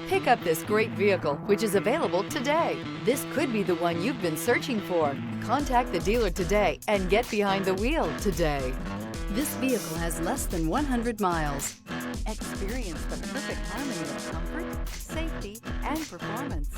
Pick up this great vehicle, which is available today. This could be the one you've been searching for. Contact the dealer today and get behind the wheel today. This vehicle has less than 100 miles. Experience the perfect harmony of comfort, safety, and performance.